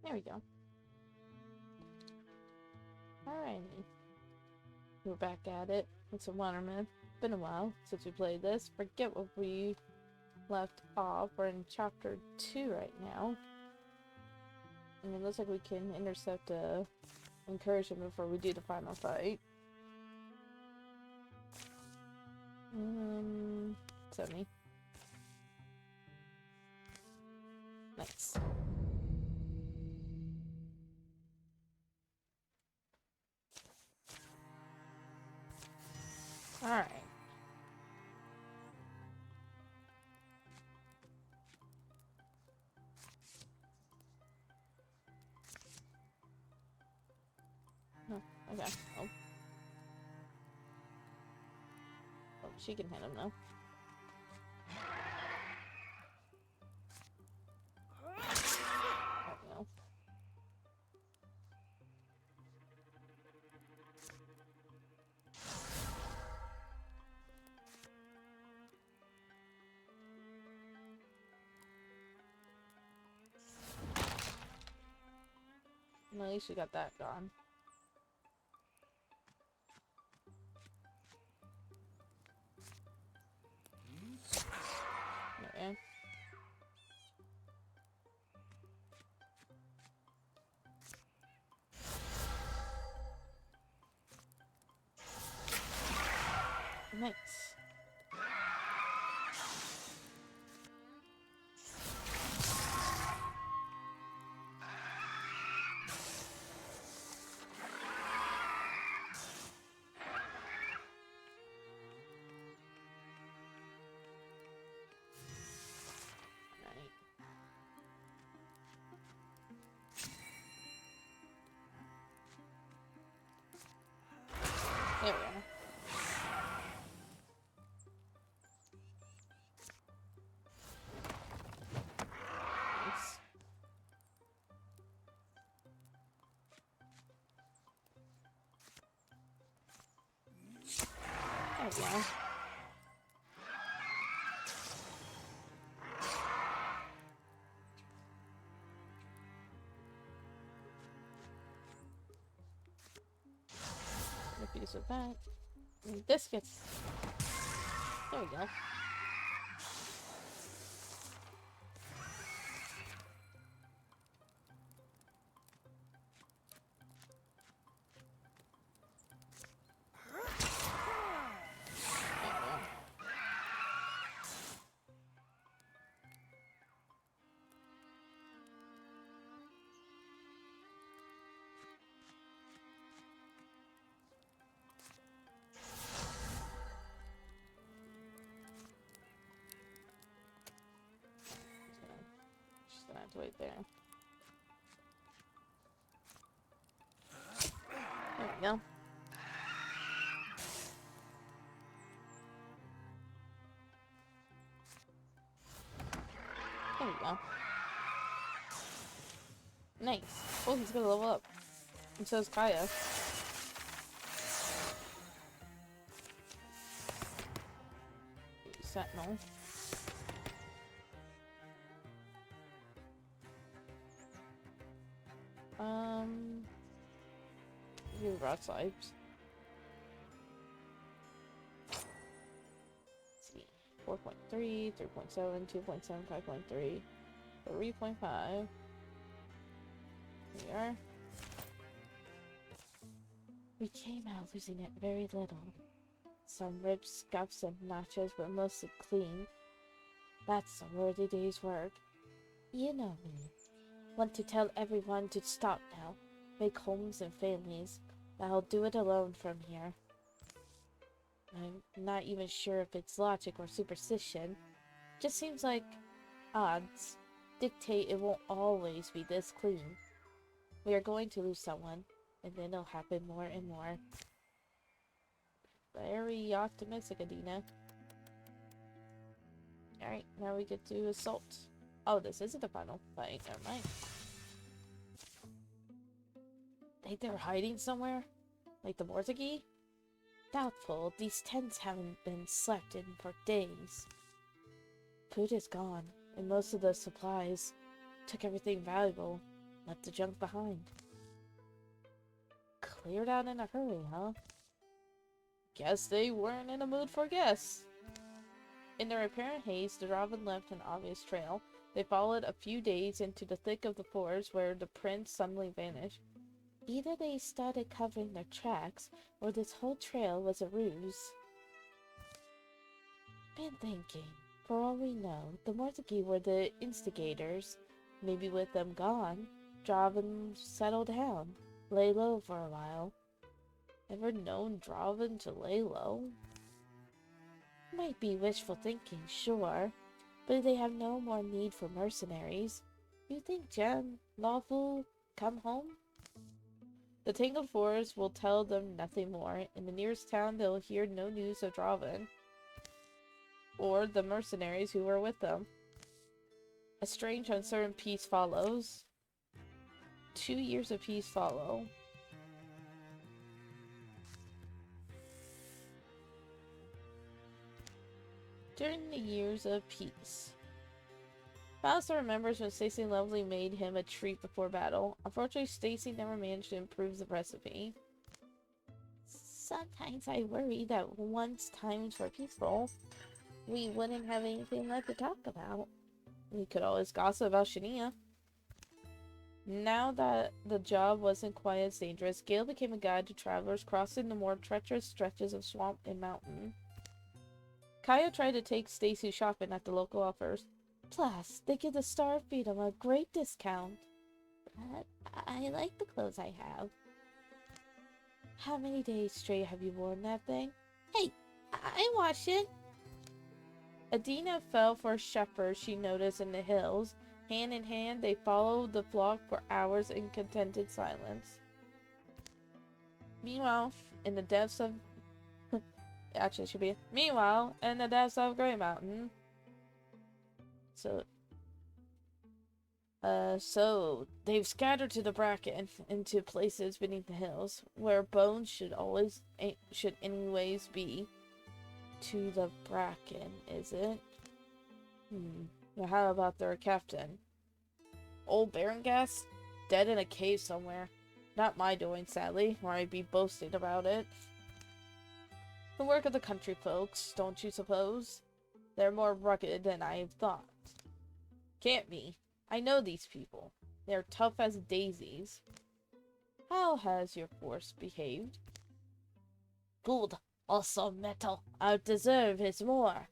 There we go. Alrighty. We're back at it. It's a Wildermyth. Been a while since we played this. Forget what we left off. We're in chapter 2 right now. And it looks like we can intercept a incursion before we do the final fight. 70. Nice. Alright. Oh, okay. Oh. Oh, she can hit him now. Oh, no. At least we got that gone. Okay. Nice. There we go. Nice. There we go. Make use of that. And biscuits. There we go. Just gonna have to wait there. There we go. There we go. Nice. Oh, he's gonna level up. And so is Kaya. Sentinel. Do rot slides. Let's see. 4.3, 3.7, 2.7, 5.3, 3.5. Here we are. We came out losing it very little. Some ripped scuffs and notches, but mostly clean. That's a worthy day's work. You know me. Want to tell everyone to stop now. Make homes and families. I'll do it alone from here. I'm not even sure if it's logic or superstition. Just seems like odds dictate it won't always be this clean. We are going to lose someone, and then it'll happen more and more. Very optimistic, Adina. Alright, now we get to assault. Oh, this isn't the final fight. Never mind. Think they're hiding somewhere? Like the Mortgage? Doubtful. These tents haven't been slept in for days. Food is gone, and most of the supplies took everything valuable. Left the junk behind. Cleared out in a hurry, huh? Guess they weren't in a mood for guests. In their apparent haste, the Robin left an obvious trail. They followed a few days into the thick of the forest where the prince suddenly vanished. Either they started covering their tracks, or this whole trail was a ruse. Been thinking. For all we know, the Mortegi were the instigators. Maybe with them gone, Draven settled down, lay low for a while. Ever known Draven to lay low? Might be wishful thinking, sure, but they have no more need for mercenaries. You think Jen Lawful come home? The tangled forest will tell them nothing more. In the nearest town, they'll hear no news of Draven or the mercenaries who were with them. A strange, uncertain peace follows. 2 years of peace follow. During the years of peace, Ballister remembers when Stacy Lovely made him a treat before battle. Unfortunately, Stacy never managed to improve the recipe. Sometimes I worry that once times were peaceful, we wouldn't have anything left to talk about. We could always gossip about Shania. Now that the job wasn't quite as dangerous, Gale became a guide to travelers crossing the more treacherous stretches of swamp and mountain. Kaya tried to take Stacy shopping at the local offers. Plus, they give the Star of Freedom a great discount. But I like the clothes I have. How many days straight have you worn that thing? Hey, I washed it. Adina fell for a shepherd she noticed in the hills. Hand in hand, they followed the flock for hours in contented silence. Meanwhile, in the depths of... Actually, it should be... Meanwhile, in the depths of Grey Mountain... So they've scattered to the bracken into places beneath the hills, where bones should anyways be. To the bracken, is it? Now how about their captain? Old Baron-Gas? Dead in a cave somewhere. Not my doing, sadly, or I'd be boasting about it. The work of the country folks, don't you suppose? They're more rugged than I have thought. Can't be. I know these people. They're tough as daisies. How has your force behaved? Good. Also metal. Our deserve is more.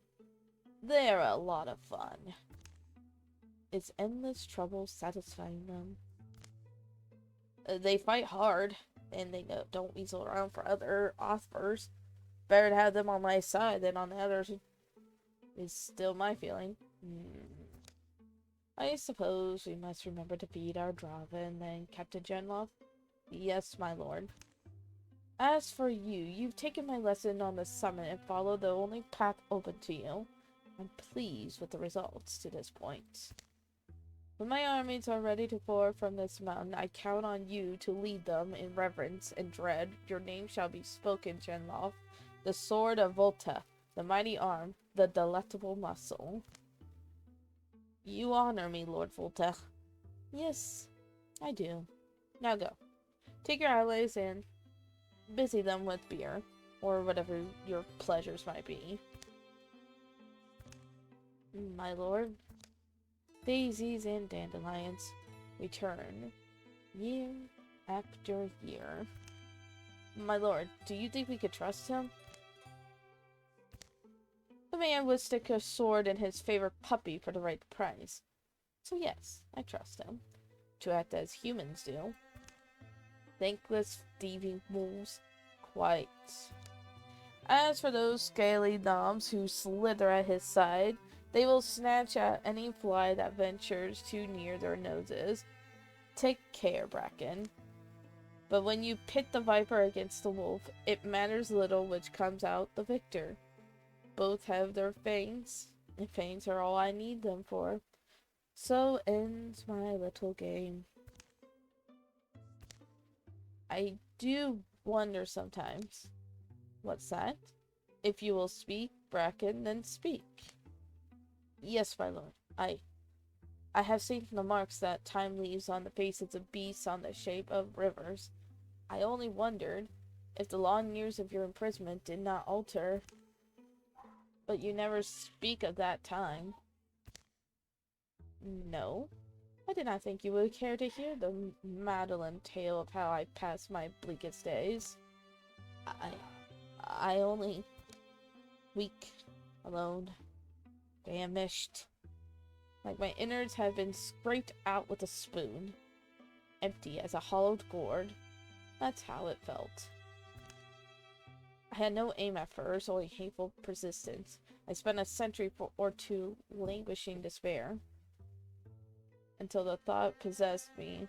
They're a lot of fun. Is endless trouble satisfying them? They fight hard, and they don't weasel around for other offers. Better to have them on my side than on the others, is still my feeling. I suppose we must remember to feed our Draven, then, Captain Genloff? Yes, my lord. As for you, you've taken my lesson on the summit and followed the only path open to you. I'm pleased with the results to this point. When my armies are ready to pour from this mountain, I count on you to lead them in reverence and dread. Your name shall be spoken, Genloff. The sword of Volta, the mighty arm, the delectable muscle. You honor me, Lord Volta. Yes, I do. Now go. Take your allies and busy them with beer, or whatever your pleasures might be. My lord. Daisies and dandelions return year after year. My lord, do you think we could trust him? The man would stick a sword in his favorite puppy for the right price. So yes, I trust him. To act as humans do. Thankless, thieving wolves. Quite. As for those scaly knobs who slither at his side, they will snatch at any fly that ventures too near their noses. Take care, Bracken. But when you pit the viper against the wolf, it matters little which comes out the victor. Both have their fangs, and fangs are all I need them for. So ends my little game. I do wonder sometimes. What's that? If you will speak, Bracken, then speak. Yes, my lord. I have seen the marks that time leaves on the faces of beasts on the shape of rivers. I only wondered if the long years of your imprisonment did not alter. But you never speak of that time. No. I did not think you would care to hear the maudlin tale of how I passed my bleakest days. I only... weak, alone, famished. Like my innards had been scraped out with a spoon. Empty as a hollowed gourd. That's how it felt. I had no aim at first, only hateful persistence. I spent a century or two languishing despair. Until the thought possessed me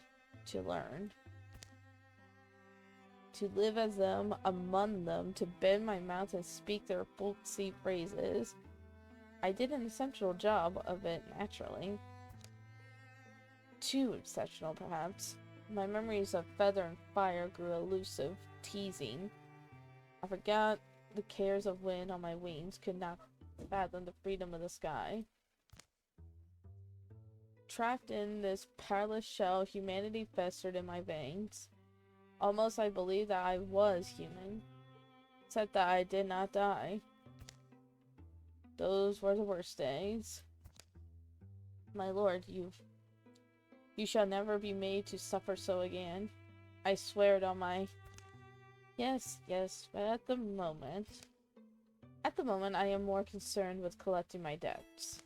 to learn. To live as them, among them, to bend my mouth and speak their folksy phrases. I did an exceptional job of it, naturally. Too exceptional, perhaps. My memories of feather and fire grew elusive, teasing. I forgot the cares of wind on my wings, could not fathom the freedom of the sky. Trapped in this powerless shell, humanity festered in my veins. Almost I believed that I was human, except that I did not die. Those were the worst days. My lord, you shall never be made to suffer so again. I swear it on my... Yes, but at the moment I am more concerned with collecting my debts.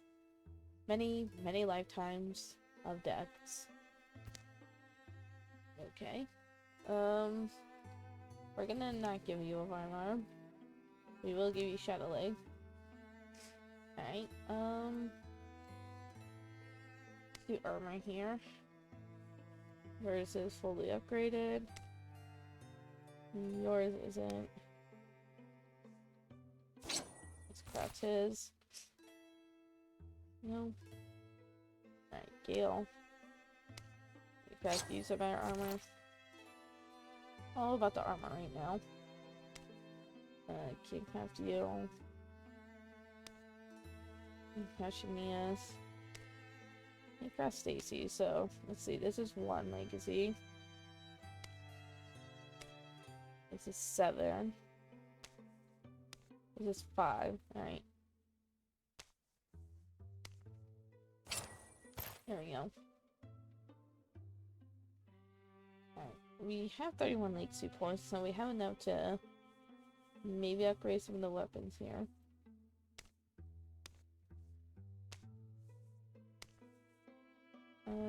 Many, many lifetimes of debts. Okay. We're gonna not give you a armor. We will give you Shadow Leg. Alright, do armor here. Yours is fully upgraded. Yours isn't. Let's craft his. No. Alright, Gale. We craft you some better armor. All about the armor right now. Can't craft you. Hashimias. I craft Stacy, so let's see, this is 1 legacy. This is 7. This is 5. Alright. There we go. Alright. We have 31 legacy points, so we have enough to maybe upgrade some of the weapons here.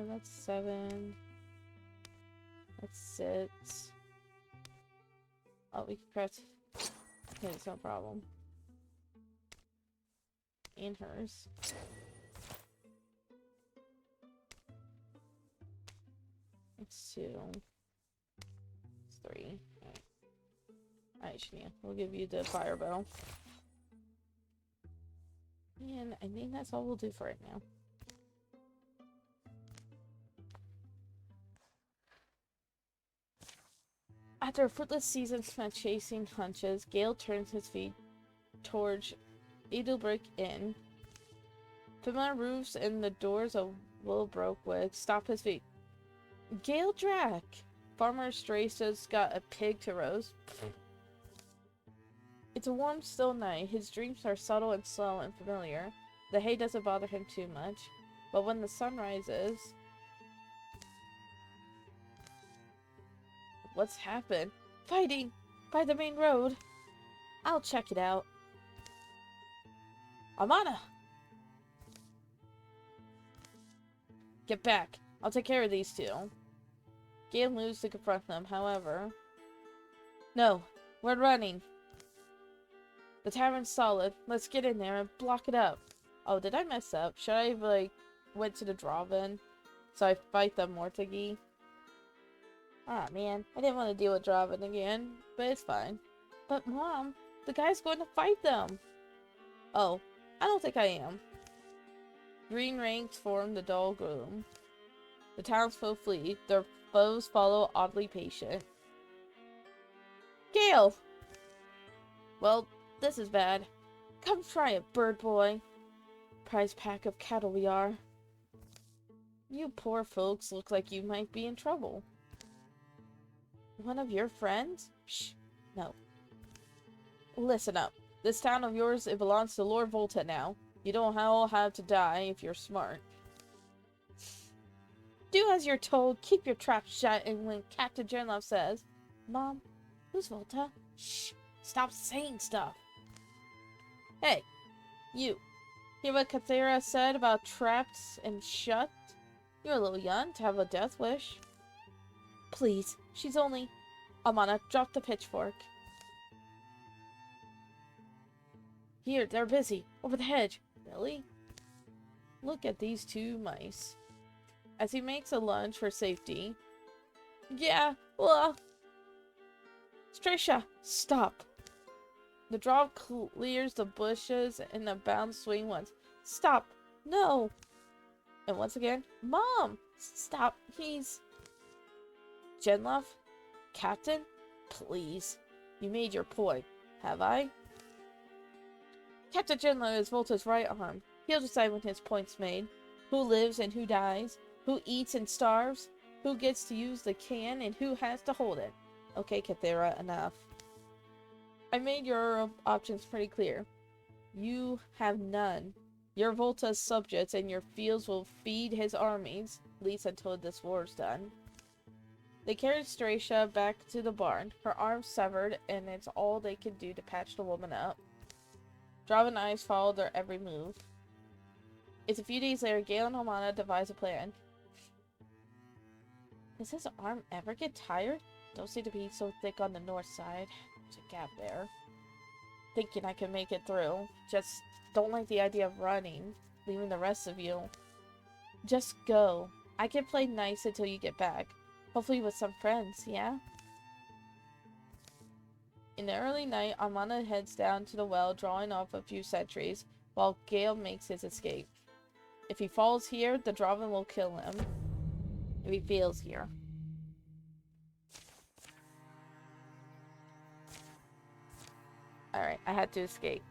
That's 7. That's 6. Oh, we can craft. Okay, it's no problem. And hers. It's 2. It's 3. Alright, Shania. We'll give you the fire bow. And I think that's all we'll do for right now. After a fruitless season spent chasing hunches, Gale turns his feet towards Edelbrick Inn. Familiar roofs and the doors of Willowbrokewood stop his feet. Gale Drac! Farmer Strace's got a pig to roast. It's a warm, still night. His dreams are subtle and slow and familiar. The hay doesn't bother him too much. But when the sun rises... What's happened? Fighting! By the main road! I'll check it out. Amana! Get back. I'll take care of these two. Gale moves to confront them, however. No, we're running. The tavern's solid. Let's get in there and block it up. Oh, did I mess up? Should I have, like, went to the Draven? So I fight the Mortagi? Ah, man. I didn't want to deal with Draven again, but it's fine. But, Mom, the guy's going to fight them. Oh, I don't think I am. Green ranks form the dull gloom. The townsfolk flee. Their foes follow, oddly patient. Gale! Well, this is bad. Come try it, bird boy. Prize pack of cattle we are. You poor folks look like you might be in trouble. One of your friends? Shh. No. Listen up. This town of yours, it belongs to Lord Volta now. You don't all have to die if you're smart. Do as you're told. Keep your trap shut. And when Captain Genlove says, Mom, who's Volta? Shh. Stop saying stuff. Hey, you. Hear what Kathera said about traps and shut? You're a little young to have a death wish. Please, she's only... Amana, drop the pitchfork. Here, they're busy. Over the hedge. Really? Look at these two mice. As he makes a lunge for safety. Yeah, well... Strisha, stop. The draw clears the bushes and the bounce swing once. Stop. No. And once again, Mom! Stop. He's... Genlove? Captain? Please. You made your point. Have I? Captain Genlove is Volta's right arm. He'll decide when his point's made. Who lives and who dies. Who eats and starves. Who gets to use the can and who has to hold it. Okay, Kathera, enough. I made your options pretty clear. You have none. You're Volta's subjects and your fields will feed his armies, at least until this war's done. They carried Stratia back to the barn, her arm severed, and it's all they could do to patch the woman up. Draven's eyes followed their every move. It's a few days later, Gale and Amana devise a plan. Does his arm ever get tired? Don't seem to be so thick on the north side. There's a gap there. Thinking I can make it through. Just don't like the idea of running, leaving the rest of you. Just go. I can play nice until you get back. Hopefully with some friends, yeah? In the early night, Amana heads down to the well, drawing off a few sentries, while Gale makes his escape. If he falls here, the Draven will kill him. If he fails here. Alright, I had to escape.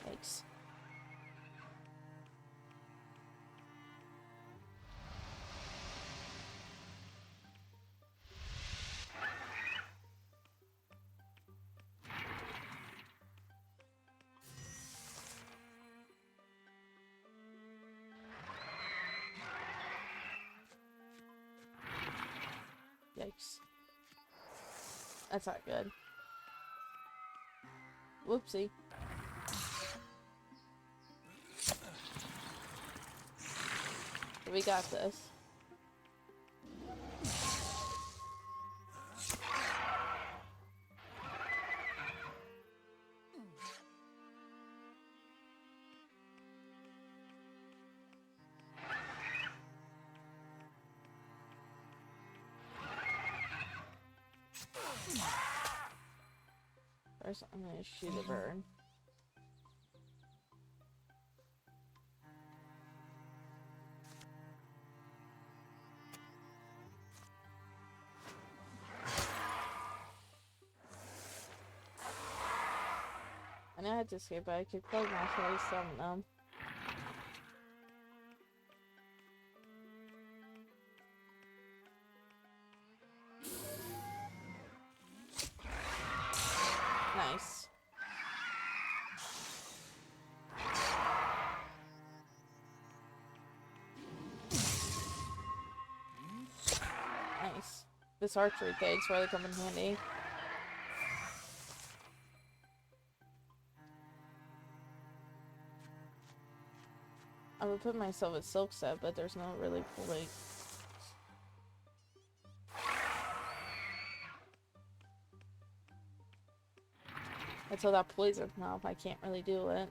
Yikes. Yikes. That's not good. Whoopsie. We got this. First, I'm gonna shoot a bird. I know I had to escape, but I could play naturally summon them. Nice. Nice. This archery thing's really come in handy. I would put myself at silk set, but there's no really point. Until that poison's off, I can't really do it.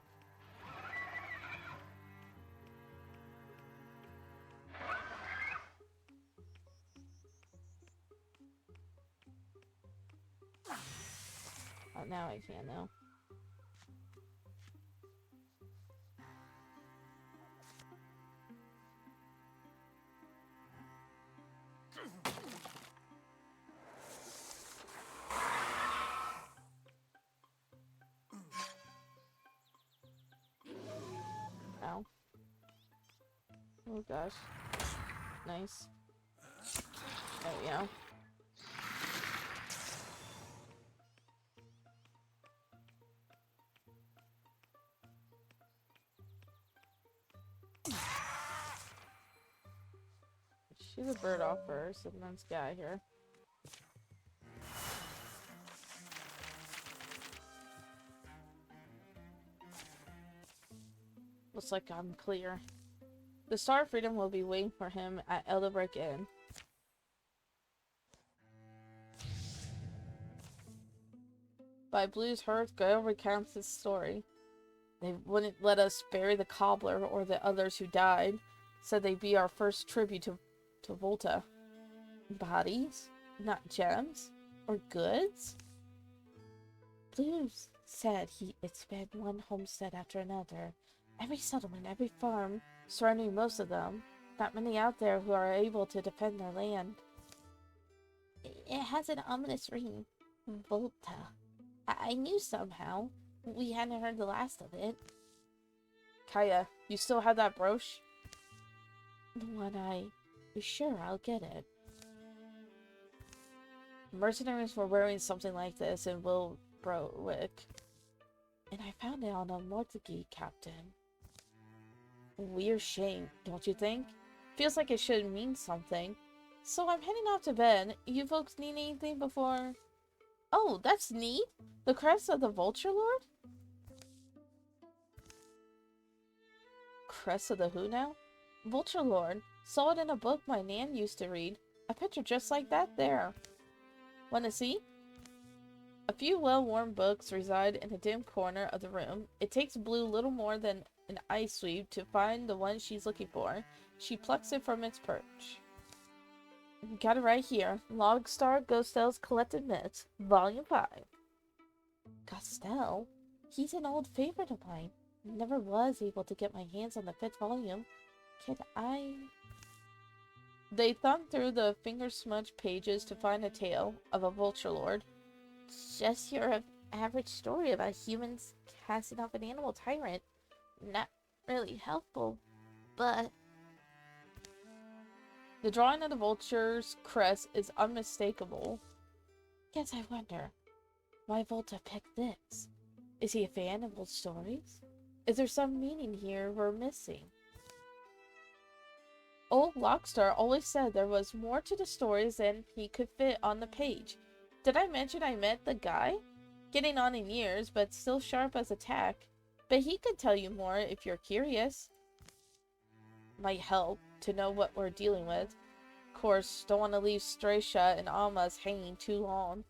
Oh, now I can though. Oh gosh. Nice. There we go. Shoot a bird off first and then let's get out of here. Looks like I'm clear. The Star of Freedom will be waiting for him at Elderbrick Inn. By Blue's heart, Gael recounts his story. They wouldn't let us bury the cobbler or the others who died. Said they'd be our first tribute to Volta. Bodies? Not gems? Or goods? Blues said it's been one homestead after another. Every settlement, every farm, surrounding most of them. Not many out there who are able to defend their land. It has an ominous ring. Volta. I knew somehow. We hadn't heard the last of it. Kaya, you still have that brooch? The one Sure, I'll get it. Mercenaries were wearing something like this in Wildermyth. And I found it on a mortgage captain. Weird shame, don't you think? Feels like it should mean something. So I'm heading off to bed. You folks need anything before... Oh, that's neat! The crest of the Vulture Lord? Crest of the who now? Vulture Lord. Saw it in a book my nan used to read. A picture just like that there. Wanna see? A few well-worn books reside in a dim corner of the room. It takes Blue little more than an eye sweep to find the one she's looking for. She plucks it from its perch. Got it right here. Logstar Gostel's Collected Myths, Volume 5. Gostel? He's an old favorite of mine. Never was able to get my hands on the 5th volume. Can I... They thumb through the finger-smudged pages to find a tale of a Vulture Lord. Just your average story about humans casting off an animal tyrant. Not really helpful, but... The drawing of the vulture's crest is unmistakable. Guess I wonder, why Volta picked this? Is he a fan of old stories? Is there some meaning here we're missing? Old Logstar always said there was more to the stories than he could fit on the page. Did I mention I met the guy? Getting on in years, but still sharp as a tack. But he could tell you more if you're curious. Might help to know what we're dealing with. Of course, don't want to leave Stracia and Almas hanging too long.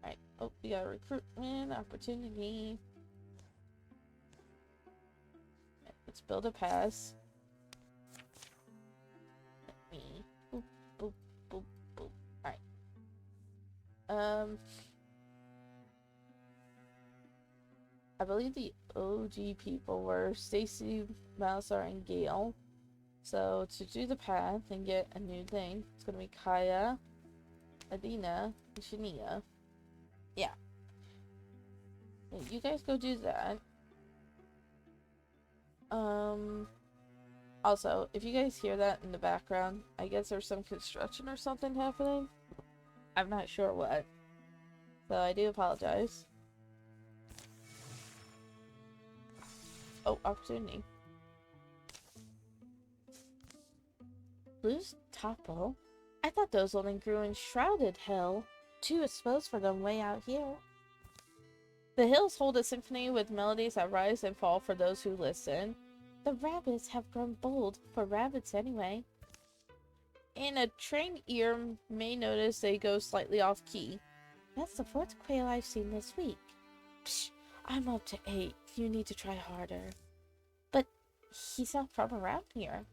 Alright, oh, we got a recruitment opportunity. Let's build a pass. Boop, boop, boop, boop. Alright. I believe the OG people were Stacy, Mouser, and Gale. So to do the path and get a new thing, it's gonna be Kaya, Adina, and Shania. Yeah. You guys go do that. Also, if you guys hear that in the background, I guess there's some construction or something happening. I'm not sure what. So I do apologize. Oh, opportunity. Blue's topple? I thought those only grew in shrouded hill. Too exposed for them way out here. The hills hold a symphony with melodies that rise and fall for those who listen. The rabbits have grown bold, for rabbits anyway. And a trained ear may notice they go slightly off key. That's the 4th quail I've seen this week. Psh, I'm up to 8. You need to try harder. But he's not from around here.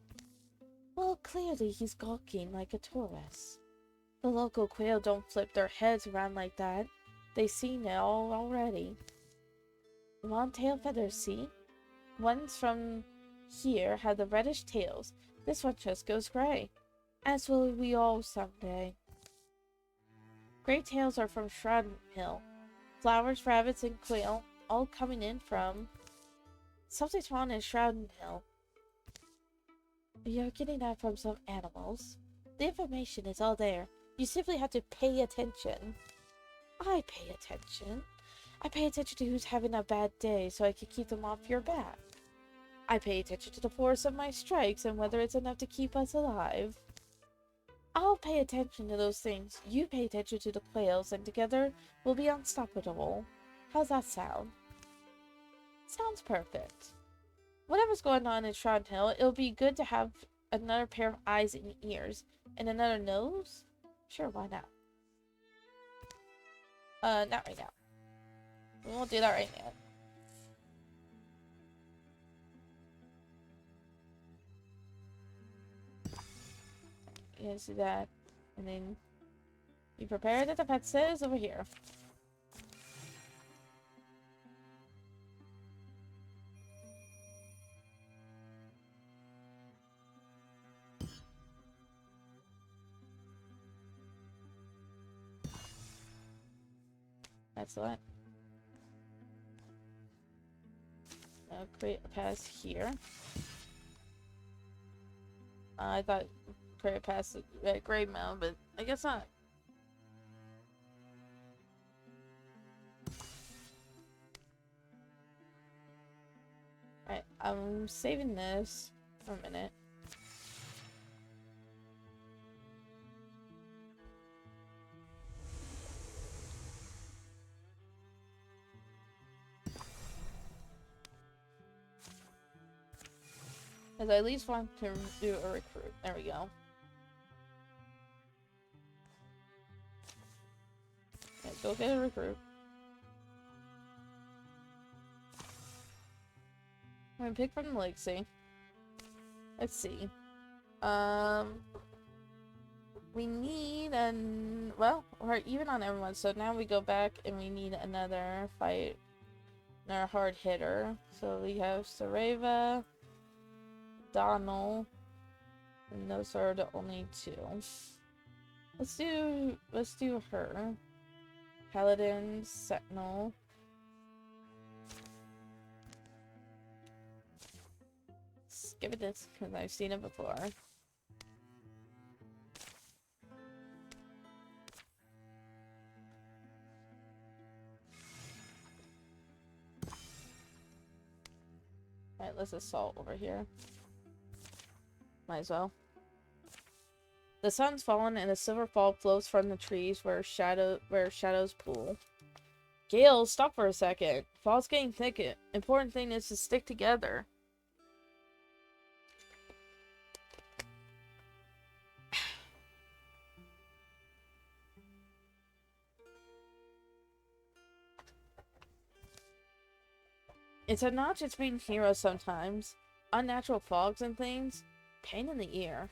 Well, clearly he's gawking like a tourist. The local quail don't flip their heads around like that. They've seen it all already. Long tail feathers, see? Ones from here have the reddish tails. This one just goes gray. As will we all someday. Gray tails are from Shroud Hill. Flowers, rabbits, and quail all coming in from something's wrong in Shrouded Hill. You're getting that from some animals. The information is all there. You simply have to pay attention. I pay attention. I pay attention to who's having a bad day so I can keep them off your back. I pay attention to the force of my strikes and whether it's enough to keep us alive. I'll pay attention to those things. You pay attention to the quails, and together we'll be unstoppable. How's that sound? Sounds perfect. Whatever's going on in Shroud Hill, it'll be good to have another pair of eyes and ears. And another nose? Sure, why not? Not right now. We won't do that right now. You guys do that. And then be prepared that the pet says over here. Excellent. Now create a pass here. I thought create a pass at Grave Mound, but I guess not. Alright, I'm saving this for a minute. Because I at least want to do a recruit. There we go. Yeah, go get a recruit. I'm gonna pick from the Legacy. Let's see. We need well, we're even on everyone, so now we go back and we need another fight. Another hard hitter. So we have Sareva, Donald, and those are the only two. Let's do her. Paladin, Sentinel. Let's give it this because I've seen it before. Alright, let's assault over here. Might as well. The sun's fallen and a silver fog flows from the trees where shadows pool. Gale, stop for a second. Fall's getting thick. Important thing is to stick together. It's a notch it's being heroes sometimes. Unnatural fogs and things. Pain in the ear.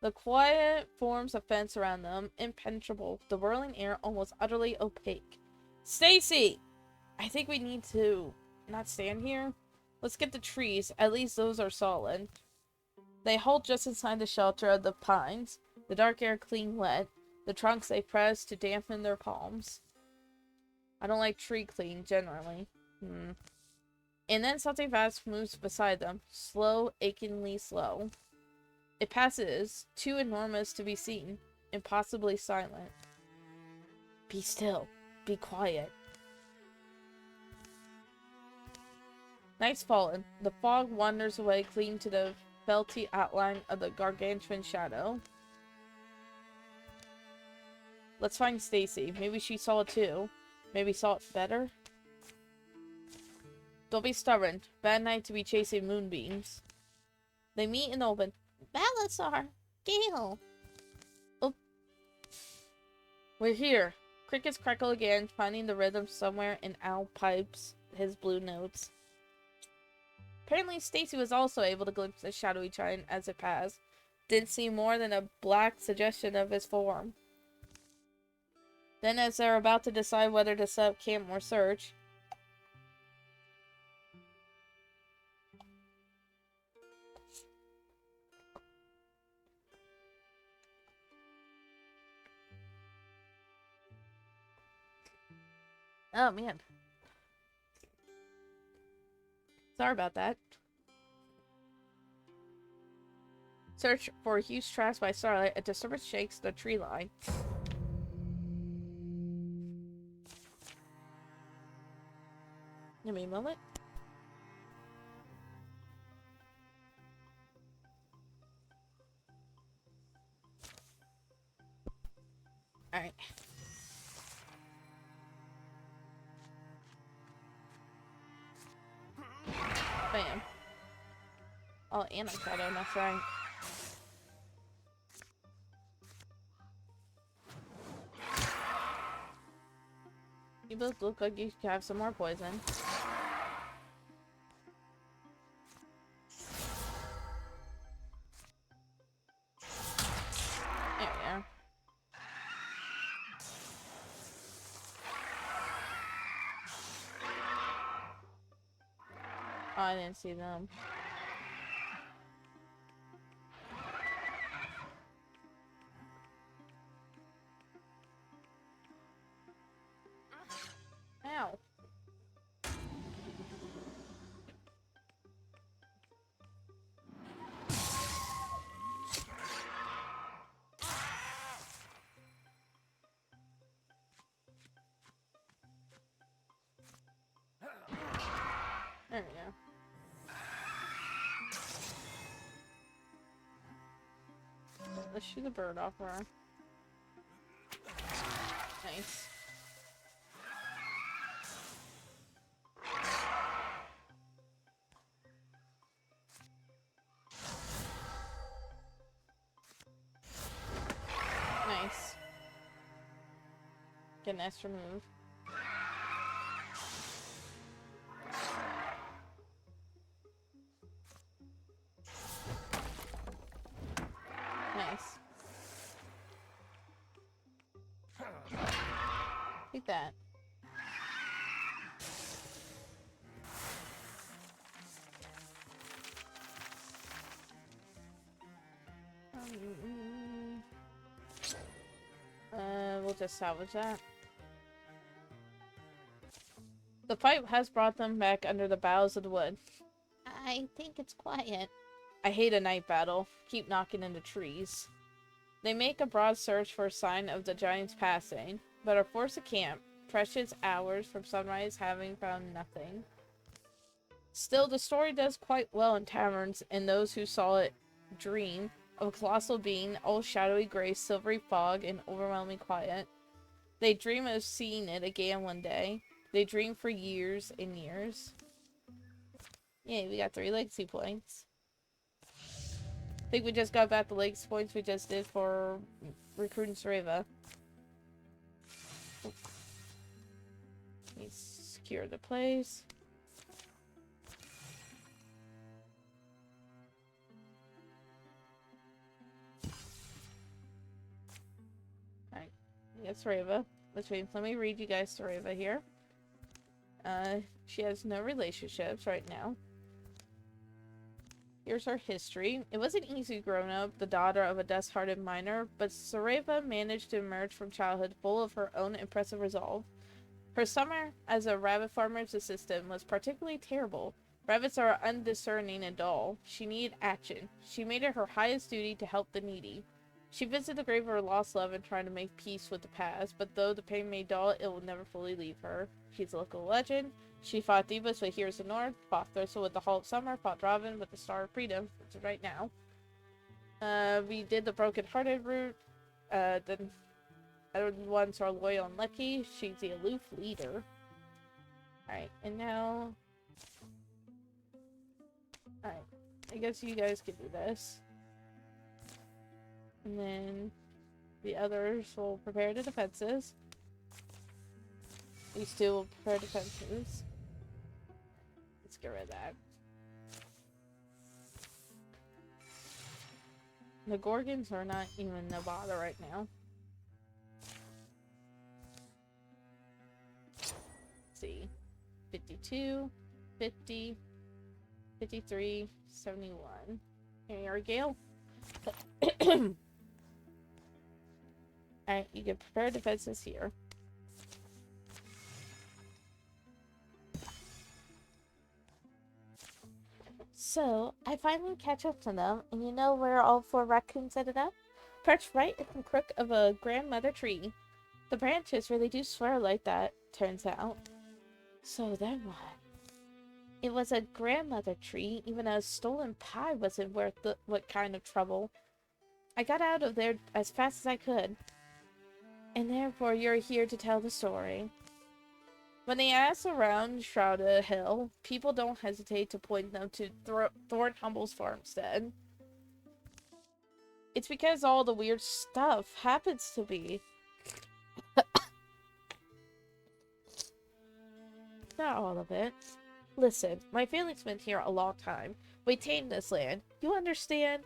The quiet forms a fence around them, impenetrable, the whirling air almost utterly opaque. Stacy! I think we need to not stand here. Let's get the trees, at least those are solid. They hold just inside the shelter of the pines, the dark air clean wet, the trunks they press to dampen their palms. I don't like tree clean, generally. And then something fast moves beside them, slow, achingly slow. It passes, too enormous to be seen, impossibly silent. Be still. Be quiet. Night's fallen. The fog wanders away clean to the felty outline of the gargantuan shadow. Let's find Stacy. Maybe she saw it too. Maybe saw it better. Don't be stubborn. Bad night to be chasing moonbeams. They meet in the open. Balasar! Gale! Oh. We're here. Crickets crackle again, finding the rhythm somewhere in Owl pipes his blue notes. Apparently Stacy was also able to glimpse the shadowy giant as it passed. Didn't see more than a black suggestion of his form. Then as they're about to decide whether to set up camp or search, oh man. Sorry about that. Search for huge tracks by starlight. A disturbance shakes the tree line. Give me a moment. Alright. Bam. Oh, and I got him, that's right. You both look like you could have some more poison. There we are. Oh, I didn't see them. Ow. There we go. Let's shoot the bird off her. Nice. Nice. Get an extra move. Nice. Take that. We'll just salvage that. The fight has brought them back under the boughs of the wood. I think it's quiet. I hate a night battle. Keep knocking into trees. They make a broad search for a sign of the giants passing, but are forced to camp, precious hours from sunrise having found nothing. Still, the story does quite well in taverns, and those who saw it dream of a colossal being, all shadowy gray, silvery fog, and overwhelming quiet. They dream of seeing it again one day. They dream for years and years. Yay, we got 3 legacy points. I think we just got back the legacy points we just did for recruiting Sareva. Let's secure the place. Alright, we got Sareva. Let me read you guys Sareva here. She has no relationships right now. Here's her history. It wasn't easy growing up, the daughter of a dust-hearted miner, but Sareva managed to emerge from childhood full of her own impressive resolve. Her summer as a rabbit farmer's assistant was particularly terrible. Rabbits are undiscerning and dull. She needed action. She made it her highest duty to help the needy. She visited the grave of her lost love and tried to make peace with the past, but though the pain may dull, it will never fully leave her. She's a local legend. She fought Divas with Heroes of the North, fought Thursa with the Hall of Summer, fought Draven with the Star of Freedom, which is right now. We did the Broken Hearted route. Then other ones are loyal and lucky. She's the aloof leader. Alright, and now... Alright, I guess you guys can do this. And then the others will prepare the defenses. These 2 will prepare defenses. Let's get rid of that. The Gorgons are not even no bother right now. Let's see. 52, 50, 53, 71. Here you are, Gale. Alright, you can prepare defenses here. So, I finally catch up to them, and you know where all four raccoons ended up? Perched right in the crook of a grandmother tree. The branches really do swear like that, turns out. So then what? It was a grandmother tree. Even a stolen pie wasn't worth what kind of trouble. I got out of there as fast as I could. And therefore you're here to tell the story. When they ask around Shrouded Hill, people don't hesitate to point them to Thornhumble's farmstead. It's because all the weird stuff happens to be. Not all of it. Listen, my family's been here a long time. We tamed this land. You understand?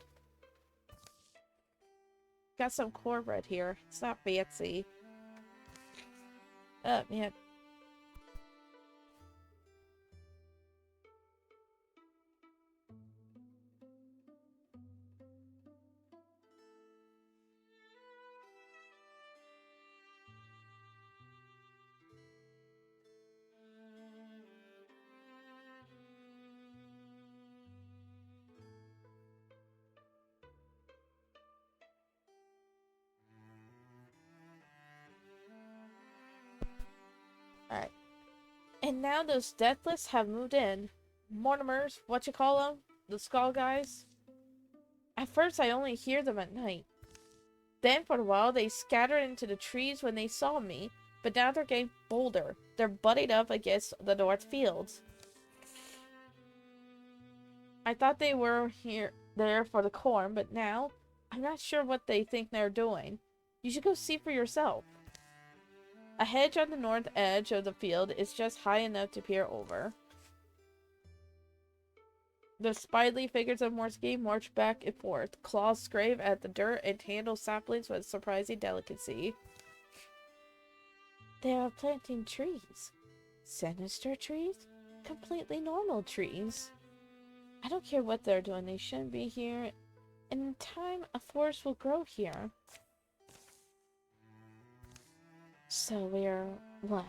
Got some cornbread here. It's not fancy. Oh, man. Alright. And now those deathless have moved in. Mortimers, what you call them? The skull guys? At first I only hear them at night. Then for a while they scattered into the trees when they saw me, but now they're getting bolder. They're butting up against the north fields. I thought they were there for the corn, but now I'm not sure what they think they're doing. You should go see for yourself. A hedge on the north edge of the field is just high enough to peer over. The spindly figures of Morsky march back and forth, claws scrape at the dirt and handle saplings with surprising delicacy. They are planting trees. Sinister trees? Completely normal trees. I don't care what they're doing, they shouldn't be here. And in time, a forest will grow here. So we're, what,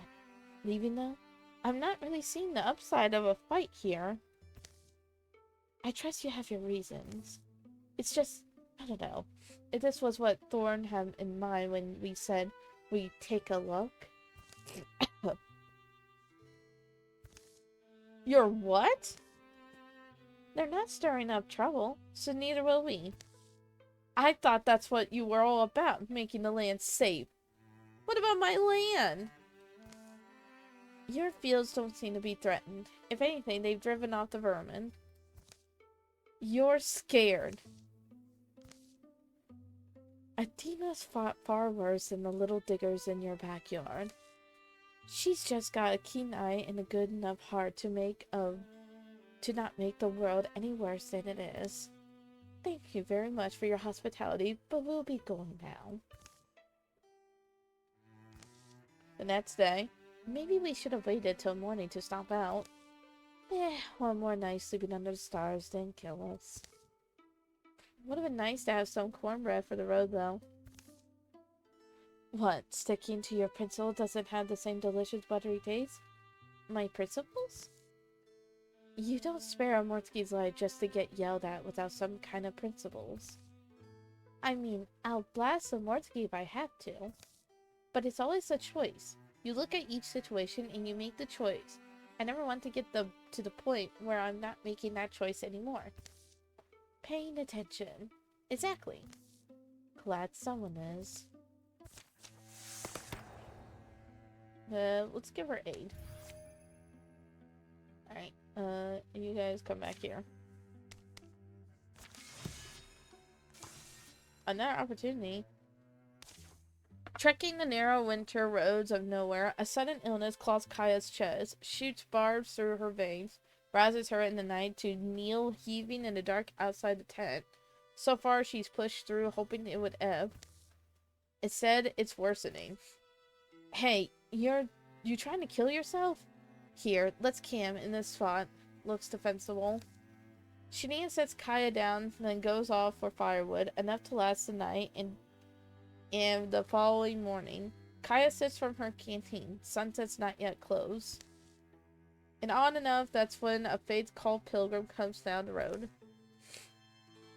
leaving them? I'm not really seeing the upside of a fight here. I trust you have your reasons. It's just, I don't know. If this was what Thorn had in mind when we said we take a look. You're what? They're not stirring up trouble, so neither will we. I thought that's what you were all about, making the land safe. What about my land? Your fields don't seem to be threatened. If anything, they've driven off the vermin. You're scared. Athena's fought far worse than the little diggers in your backyard. She's just got a keen eye and a good enough heart to not make the world any worse than it is. Thank you very much for your hospitality, but we'll be going now. The next day, maybe we should have waited till morning to stop out. One more night sleeping under the stars didn't kill us. Would have been nice to have some cornbread for the road, though. What, sticking to your principle doesn't have the same delicious buttery taste? My principles? You don't spare a Mortsky's life just to get yelled at without some kind of principles. I mean, I'll blast a Mortsky if I have to. But it's always a choice. You look at each situation and you make the choice. I never want to get to the point where I'm not making that choice anymore. Paying attention. Exactly. Glad someone is. Let's give her aid. Alright, you guys come back here. Another opportunity. Trekking the narrow winter roads of nowhere, a sudden illness claws Kaya's chest, shoots barbs through her veins, rouses her in the night to kneel heaving in the dark outside the tent. So far, she's pushed through, hoping it would ebb. Instead, it's worsening. Hey, you trying to kill yourself? Here, let's camp in this spot. Looks defensible. Shania sets Kaya down, then goes off for firewood, enough to last the night, and the following morning, Kaya sits from her canteen. Sunset's not yet closed. And odd enough, that's when a faith-called pilgrim comes down the road.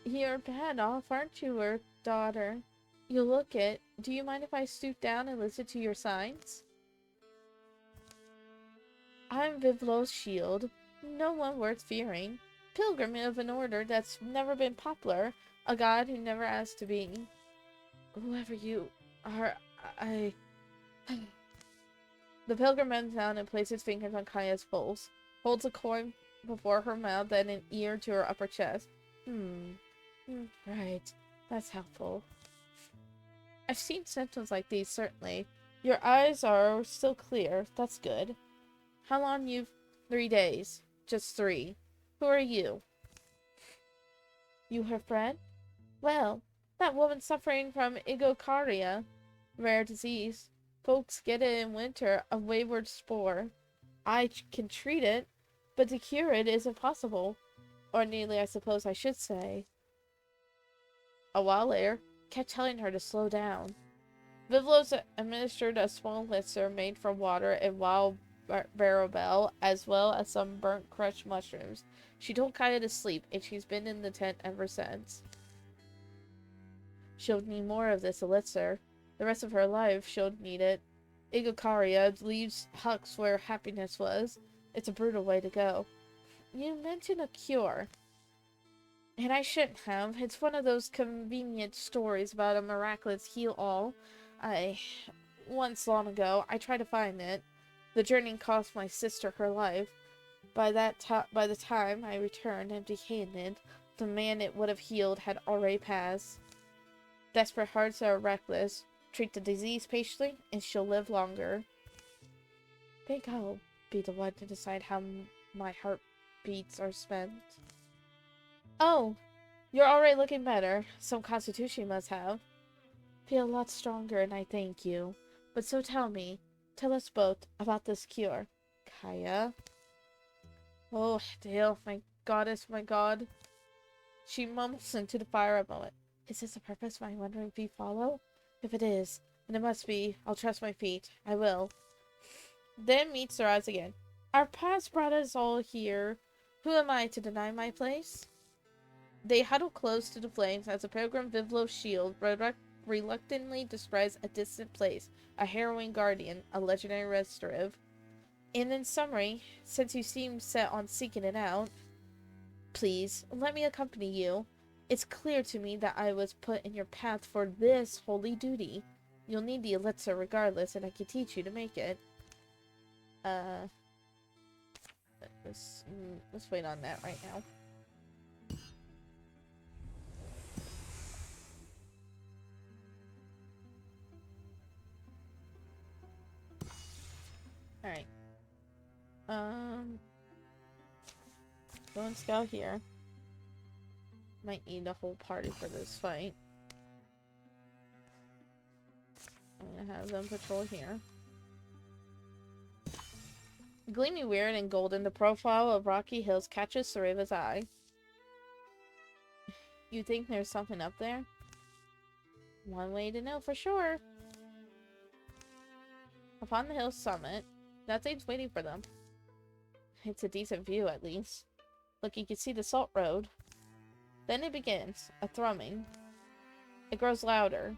You're bad off, aren't you, Earth daughter? You look it. Do you mind if I stoop down and listen to your signs? I'm Vivlo's shield. No one worth fearing. Pilgrim of an order that's never been popular. A god who never asked to be. Whoever you are, I... The pilgrim bends down and places fingers on Kaya's pulse. Holds a coin before her mouth, then an ear to her upper chest. Right. That's helpful. I've seen symptoms like these, certainly. Your eyes are still clear. That's good. How long you've... 3 days. Just 3. Who are you? You her friend? Well, that woman suffering from igocaria. Rare disease. Folks get it in winter, a wayward spore. I can treat it, but to cure it is impossible. Or nearly, I suppose I should say. A while later, kept telling her to slow down. Vivlos administered a small elixir made from water and wild barrowbell, as well as some burnt crushed mushrooms. She told Kaya to sleep, and she's been in the tent ever since. She'll need more of this elixir. The rest of her life she'll need it. Igocaria leaves Hux where happiness was. It's a brutal way to go. You mentioned a cure. And I shouldn't have. It's one of those convenient stories about a miraculous heal-all. Once long ago, I tried to find it. The journey cost my sister her life. By the time I returned empty-handed, the man it would have healed had already passed. Desperate hearts are reckless. Treat the disease patiently, and she'll live longer. Think I'll be the one to decide how my heartbeats are spent. Oh, you're already looking better. Some constitution you must have. Feel a lot stronger, and I thank you. But so tell us both about this cure. Kaya? Oh, Dale, my goddess, my god. She mumbles into the fire a moment. Is this the purpose my wandering feet follow? If it is, and it must be, I'll trust my feet. I will. Then meets their eyes again. Our paths brought us all here. Who am I to deny my place? They huddle close to the flames as a pilgrim Vivlo's shield reluctantly describes a distant place, a harrowing guardian, a legendary restorative. And in summary, since you seem set on seeking it out, please, let me accompany you. It's clear to me that I was put in your path for this holy duty. You'll need the elixir regardless, and I can teach you to make it. Let's wait on that right now. Alright. Go and scout here. Might need a whole party for this fight. I'm gonna have them patrol here. Gleaming weird and golden, the profile of rocky hills catches Sareva's eye. You think there's something up there? One way to know for sure. Upon the hill's summit, nothing's waiting for them. It's a decent view, at least. Look, you can see the salt road. Then it begins, a thrumming. It grows louder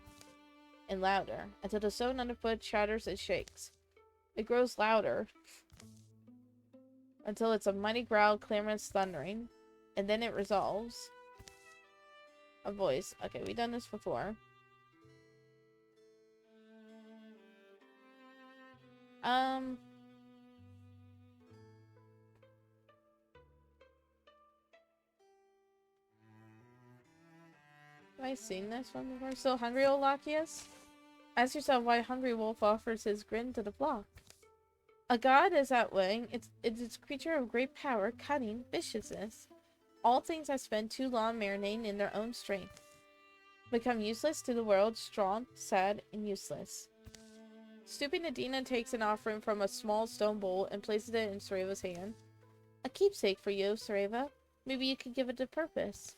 and louder until the stone underfoot shatters and shakes. It grows louder until it's a mighty growl, clamorous thundering, and then it resolves. A voice. Okay, we've done this before. Have I seen this one before? So hungry, old Lachius? Ask yourself why Hungry Wolf offers his grin to the flock. A god is that way. It's a creature of great power, cunning, viciousness. All things that spend too long marinating in their own strength. Become useless to the world, strong, sad, and useless. Stooping, Adina takes an offering from a small stone bowl and places it in Sareva's hand. A keepsake for you, Sareva. Maybe you could give it a purpose.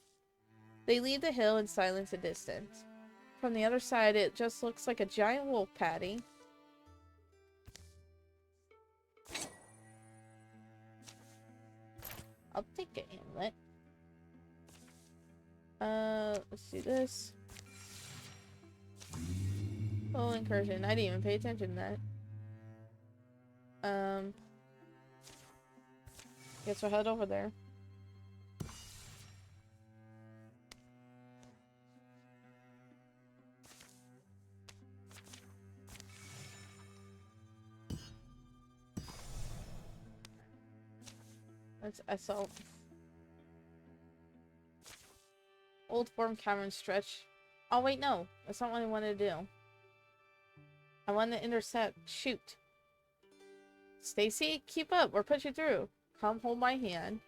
They leave the hill in silence and distance. From the other side, it just looks like a giant wolf patty. this. Oh, incursion. I didn't even pay attention to that. Guess we'll head over there. Let's assault. Old form cavern stretch. Oh wait, no. That's not what I wanted to do. I want to intercept. Shoot. Stacy, keep up. We're pushing through. Come hold my hand.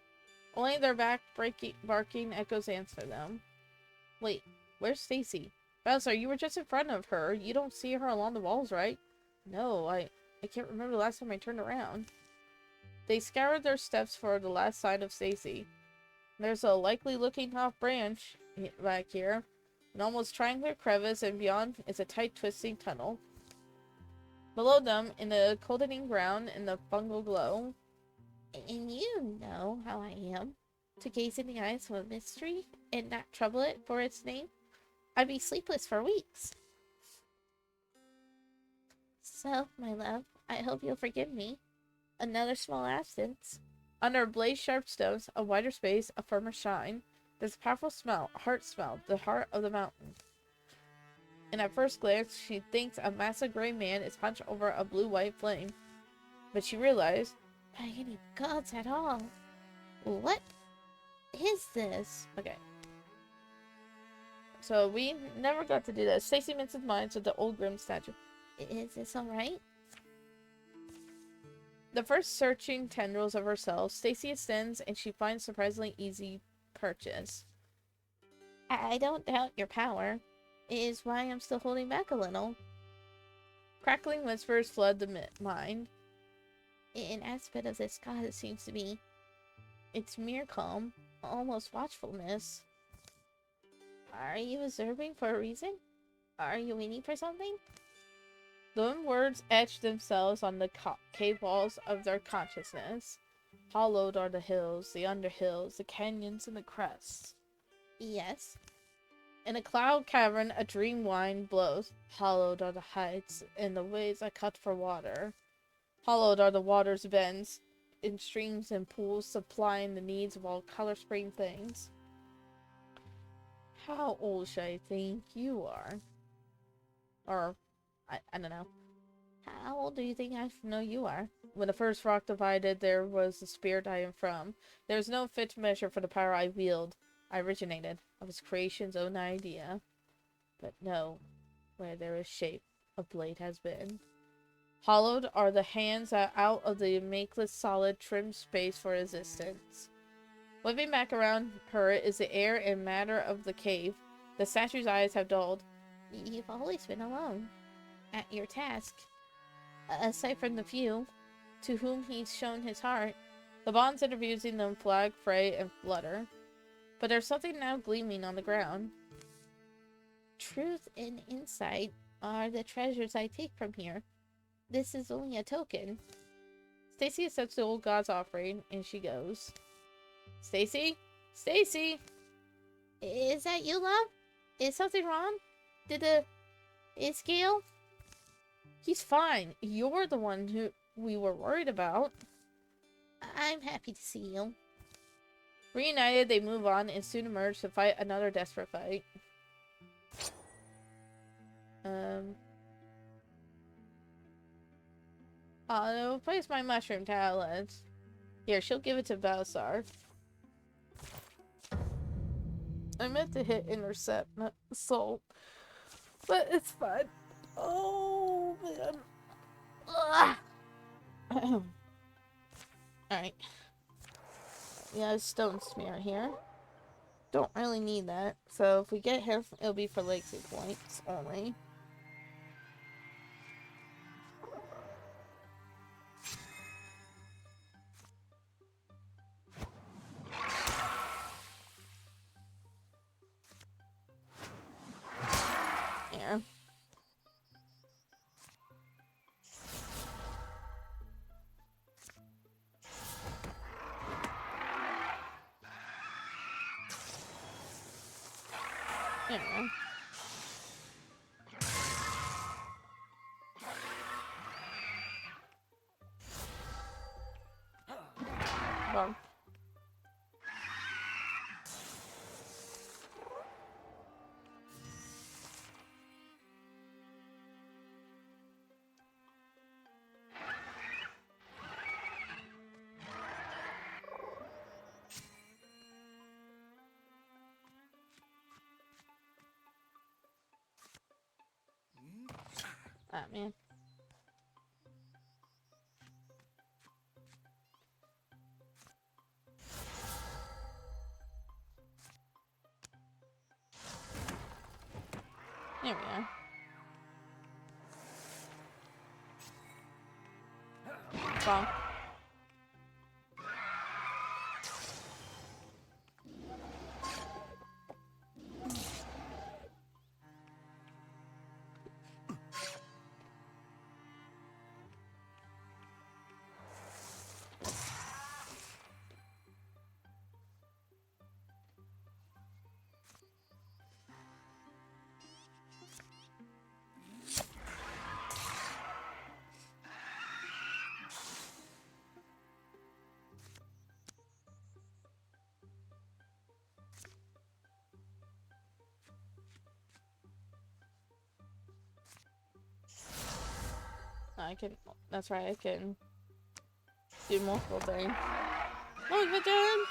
Only their barking echoes answer them. Wait, where's Stacy? Bowser, you were just in front of her. You don't see her along the walls, right? No, I can't remember the last time I turned around. They scoured their steps for the last sign of Stacy. There's a likely-looking half branch back here. An almost triangular crevice, and beyond is a tight, twisting tunnel. Below them, in the coldening ground, in the fungal glow. And you know how I am. To gaze in the eyes of a mystery and not trouble it for its name. I'd be sleepless for weeks. So, my love, I hope you'll forgive me. Another small absence. Under blade-sharp stones, a wider space, a firmer shine. There's a powerful smell, a heart smell, the heart of the mountain. And at first glance, she thinks a massive gray man is hunched over a blue-white flame. But she realized, by any gods at all, what is this? Okay. So we never got to do that. Stacy minces minds with the old grim statue. Is this alright? The first searching tendrils of herself, Stacy ascends and she finds surprisingly easy purchase. I don't doubt your power. It is why I'm still holding back a little. Crackling whispers flood the mind. An aspect of this goddess seems to be its mere calm, almost watchfulness. Are you observing for a reason? Are you waiting for something? The words etched themselves on the cave walls of their consciousness. Hollowed are the hills, the underhills, the canyons, and the crests. Yes. In a cloud cavern, a dream wind blows. Hollowed are the heights and the ways I cut for water. Hollowed are the water's bends in streams and pools, supplying the needs of all color-spring things. How old should I think you are? Or, I don't know. How old do you think I know you are? When the first rock divided, there was the spirit I am from. There is no fit measure for the power I wield. I originated. I was creation's own idea. But no, where there is shape, a blade has been. Hollowed are the hands that out of the makeless solid trim space for existence. Whipping back around her is the air and matter of the cave. The statue's eyes have dulled. You've always been alone. At your task. Aside from the few, to whom he's shown his heart, the bonds interfusing them flag, fray, and flutter. But there's something now gleaming on the ground. Truth and insight are the treasures I take from here. This is only a token. Stacy accepts the old god's offering, and she goes. Stacy? Stacy! Is that you, love? Is something wrong? Is Gale? He's fine. You're the one who we were worried about. I'm happy to see you. Reunited, they move on and soon emerge to fight another desperate fight. I'll place my mushroom talents. Here, she'll give it to Bowser. I meant to hit intercept, not assault. But it's fine. Oh, man. Alright. Yeah, stone smear here. Don't really need that. So if we get him, it'll be for legacy points only. Here. Anyway. Well. Ah, man. There we are. Bonk. I can. That's right, I can do multiple things. Look, the gems!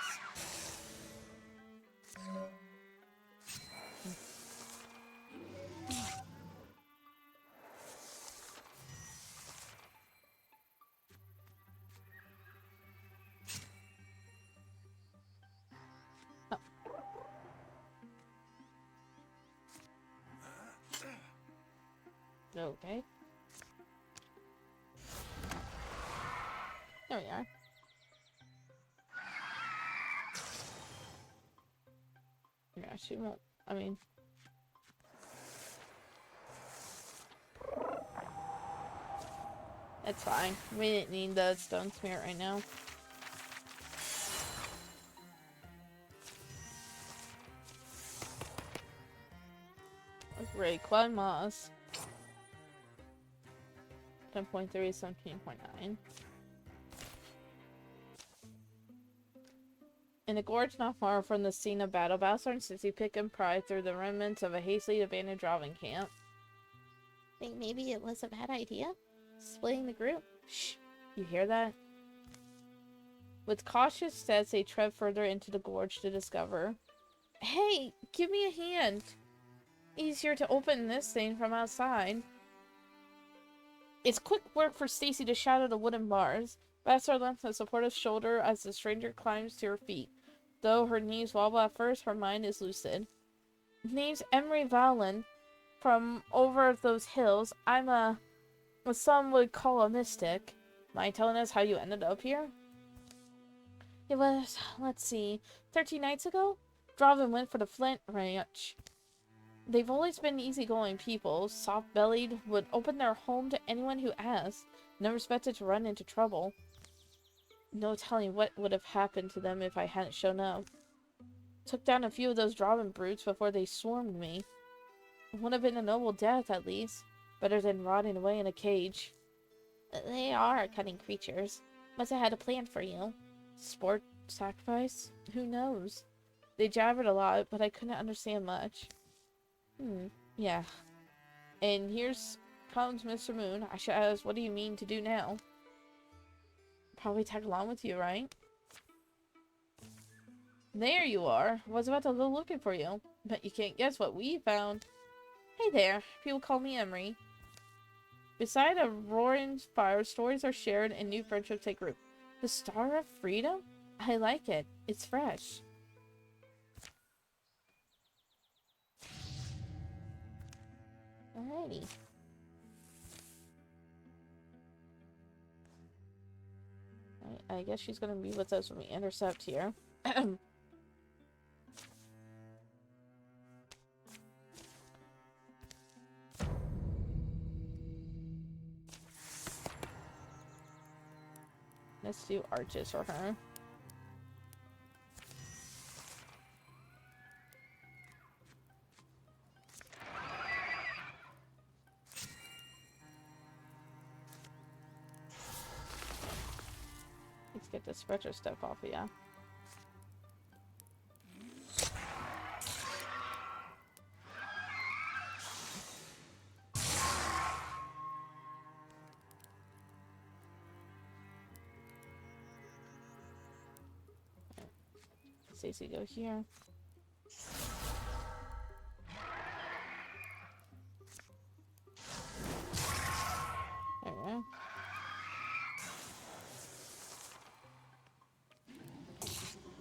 Oh. Okay. There we are. Yeah, she won't. I mean. It's fine. We didn't need the stone spirit right now. That's great. Quad Moss. 10.3, 17.9. In a gorge not far from the scene of battle, Bowser and Sissy pick and pry through the remnants of a hastily abandoned drawing camp. Think maybe it was a bad idea? Splitting the group? Shh! You hear that? With cautious steps, they tread further into the gorge to discover. Hey! Give me a hand! Easier to open this thing from outside. It's quick work for Stacy to shatter the wooden bars. Bowser lends a supportive shoulder as the stranger climbs to her feet. Though her knees wobble at first, her mind is lucid. Name's Emery Valen. From over those hills. I'm what some would call a mystic. Mind telling us how you ended up here? It was, let's see, 13 nights ago? Dravin went for the Flint Ranch. They've always been easygoing people, soft-bellied, would open their home to anyone who asked, never expected to run into trouble. No telling what would have happened to them if I hadn't shown up. Took down a few of those Dravin brutes before they swarmed me. It would have been a noble death, at least. Better than rotting away in a cage. They are cunning creatures. Must have had a plan for you. Sport? Sacrifice? Who knows? They jabbered a lot, but I couldn't understand much. Yeah. And here's comes Mr. Moon. I should ask, what do you mean to do now? Probably tag along with you, right? There you are. Was about to go looking for you. But you can't guess what we found. Hey there. People call me Emery. Beside a roaring fire, stories are shared and new friendships take root. The Star of Freedom? I like it. It's fresh. Alrighty. I guess she's gonna be with us when we intercept here. Let's do arches for her. get this retro stuff off of ya. Stacy, go here. There we go.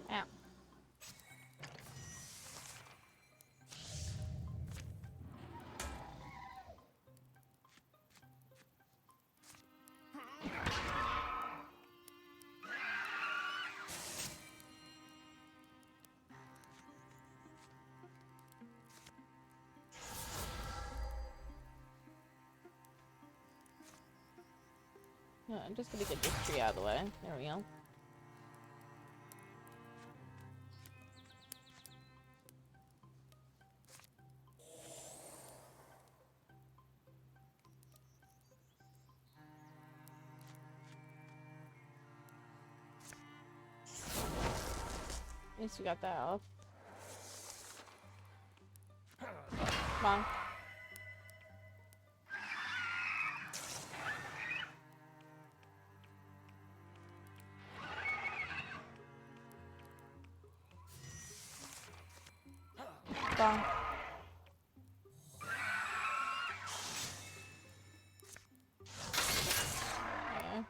Ow. No, I'm just gonna get this tree out of the way. There we go. At least we got that off. Come on. Come on. Yeah.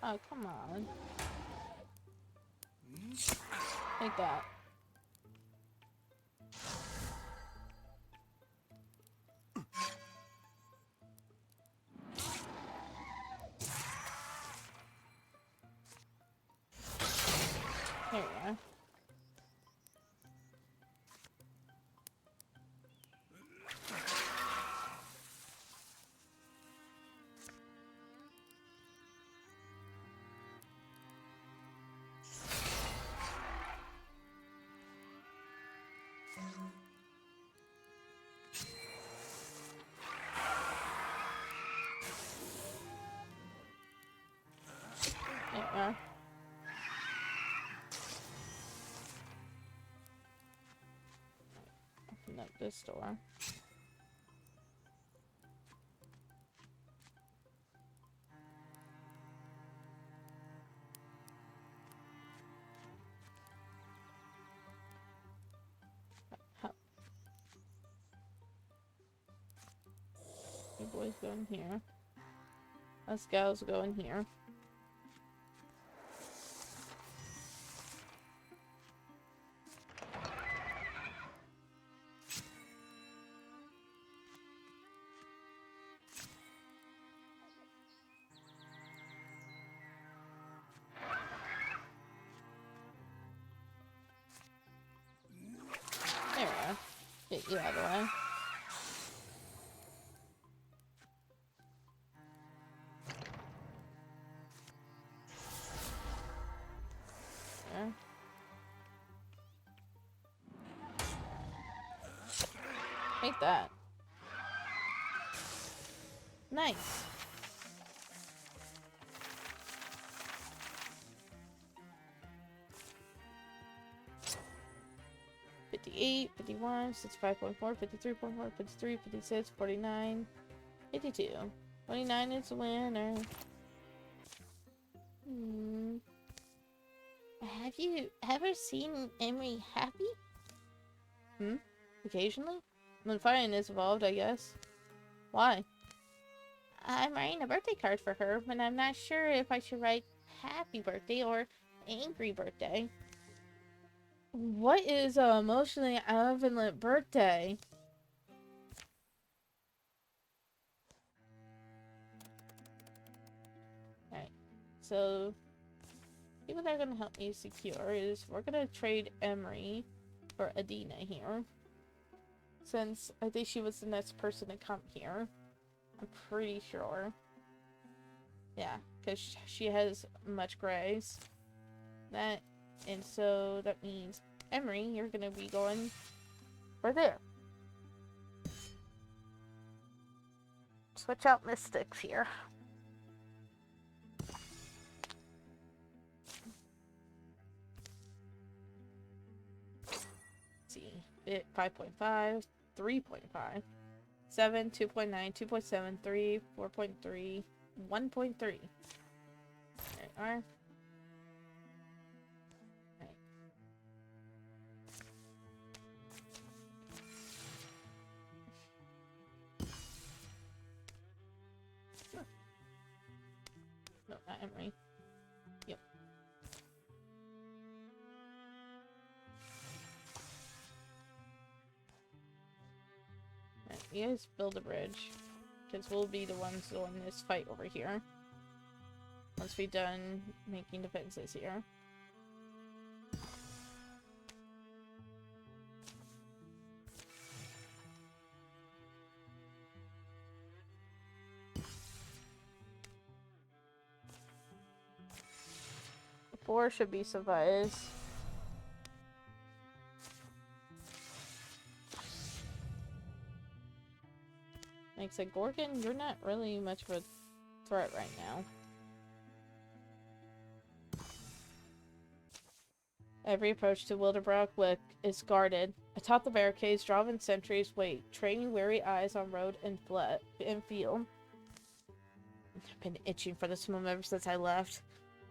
Oh, come on. Take that. There we go. There we are. Open up this door. You boys go in here. Us gals go in here. There we go. Get you out of the way. There. Take that. Nice. $58, $51, $65.4, $53.4, $53, $56, $49, $52. $29 is the winner. Have you ever seen Emery happy? Occasionally? When fighting is involved, I guess. Why? I'm writing a birthday card for her, but I'm not sure if I should write happy birthday or angry birthday. What is an emotionally ambivalent birthday? Alright, so people that are going to help me secure is we're going to trade Emery for Adina here. Since I think she was the next person to come here. I'm pretty sure. Yeah, because she has much grays. That, and so that means, Emery, you're gonna be going right there. Switch out mystics here. Let's see, 5.5, 3.5, 7, 2.9, 2.7, 3, 4.3, 1.3. There you are. No, not Emery. Yep. Right, you guys build a bridge. Because we'll be the ones doing this fight over here. Once we're done making defenses here. Four should be suffice. Like I said, Gorgon, you're not really much of a threat right now. Every approach to Wildermyth is guarded. Atop the barricades, Draven sentries wait, training wary eyes on road and field. I've been itching for this moment ever since I left.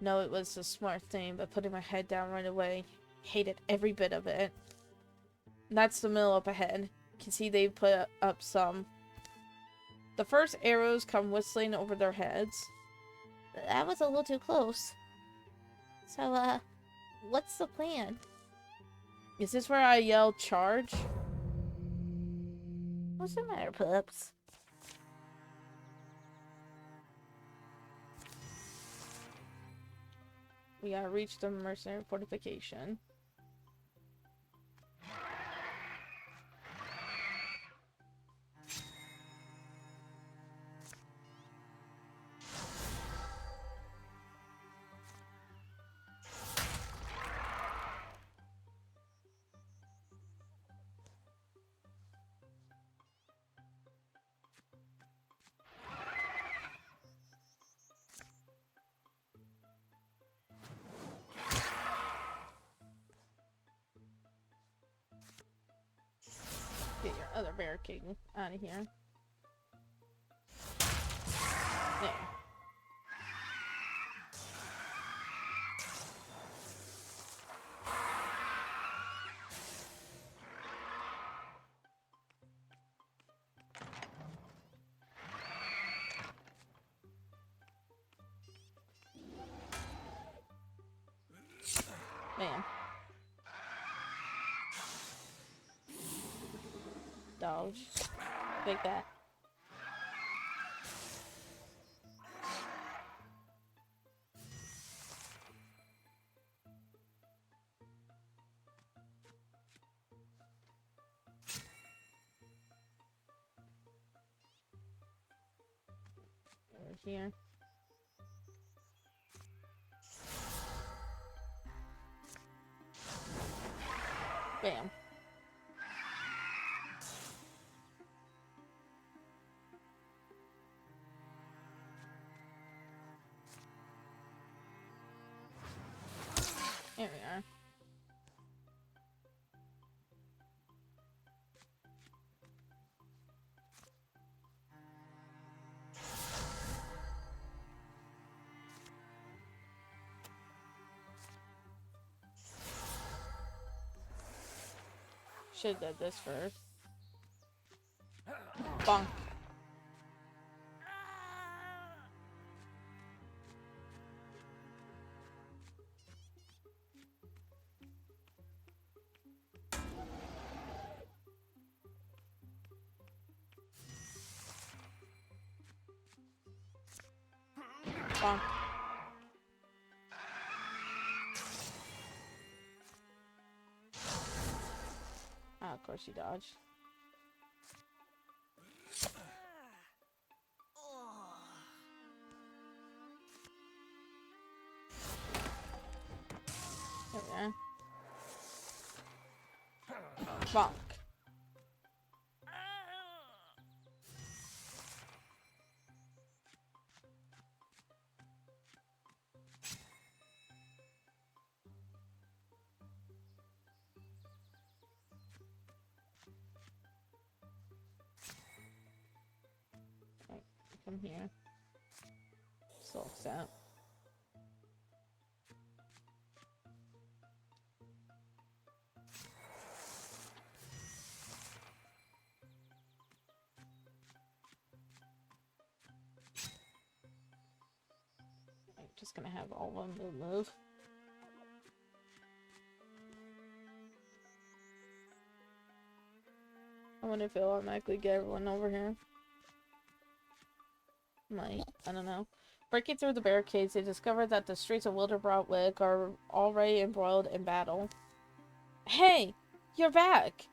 No, it was a smart thing, but putting my head down right away, hated every bit of it. And that's the mill up ahead. You can see they put up some. The first arrows come whistling over their heads. That was a little too close. So, what's the plan? Is this where I yell charge? What's the matter, pups? We gotta reach the mercenary fortification. Get your other barricade out of here. There. Bam. Dodge. Like that. Over here. Bam. There we are. Should've done this first. Bonk. Bonk. Ah, of course you dodged. there. Bonk. Right, come here. Sulks out. Just gonna have all of them move. I wonder if it'll automatically get everyone over here. Might. I don't know. Breaking through the barricades, they discovered that the streets of Wildermyth are already embroiled in battle. Hey! You're back!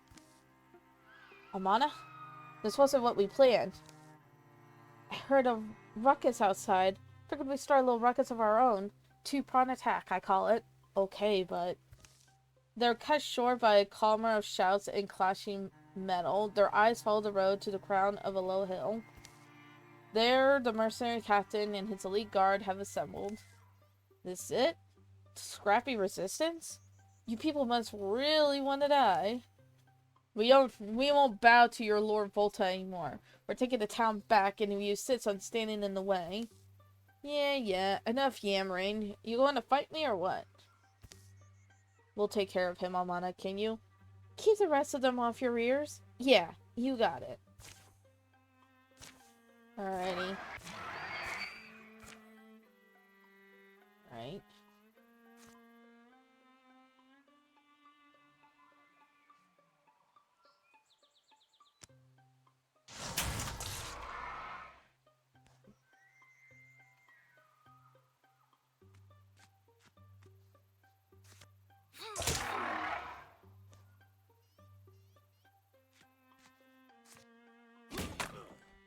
Amana? This wasn't what we planned. I heard a ruckus outside. Figured we'd start a little ruckus of our own. Two-prong attack, I call it. Okay, but... They're cut short by a clamor of shouts and clashing metal. Their eyes follow the road to the crown of a low hill. There, the mercenary captain and his elite guard have assembled. This it? Scrappy resistance? You people must really want to die. We won't bow to your Lord Volta anymore. We're taking the town back, and you sits on standing in the way. Yeah, enough yammering. You going to fight me or what? We'll take care of him, Amana, can you? Keep the rest of them off your ears? Yeah, you got it. Alrighty. Right.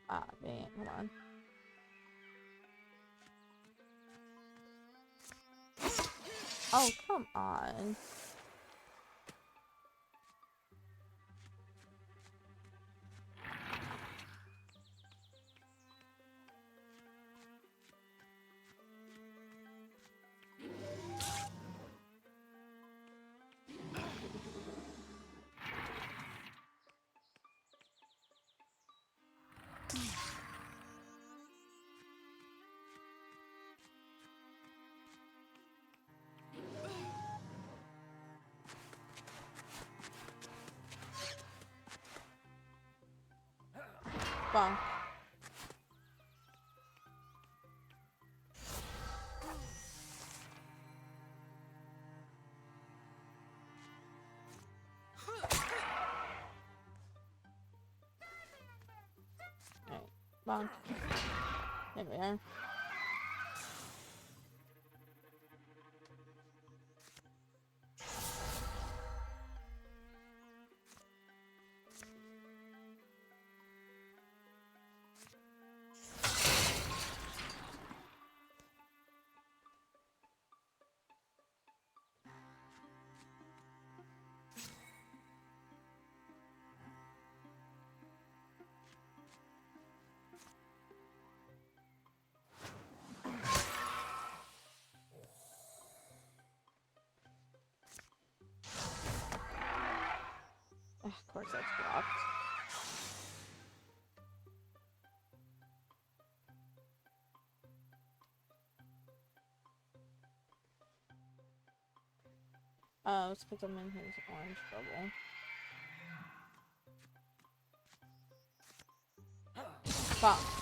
Ah, damn, hold on. Oh, come on. Bonk. Alright, bonk. There we are. Of course that's blocked. Oh, it's because I'm in his orange bubble. Bonk.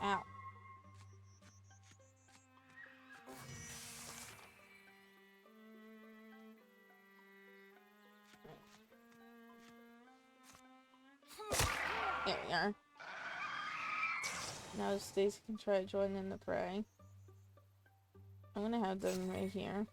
Ow. There we are. Now Stacy can try to join in the fray. I'm gonna have them right here.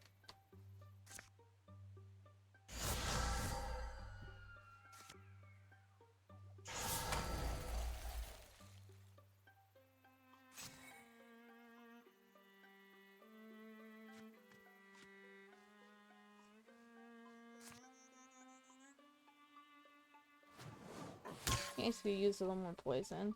In case we use a little more poison.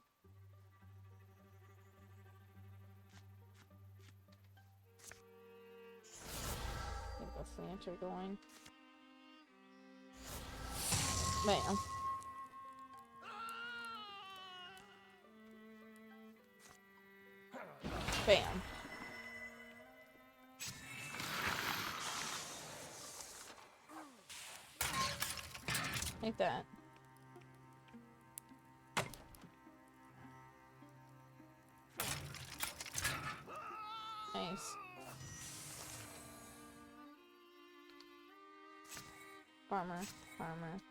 Get the lantern going. Bam. Bam. Like that. Nice. Farmer. Farmer.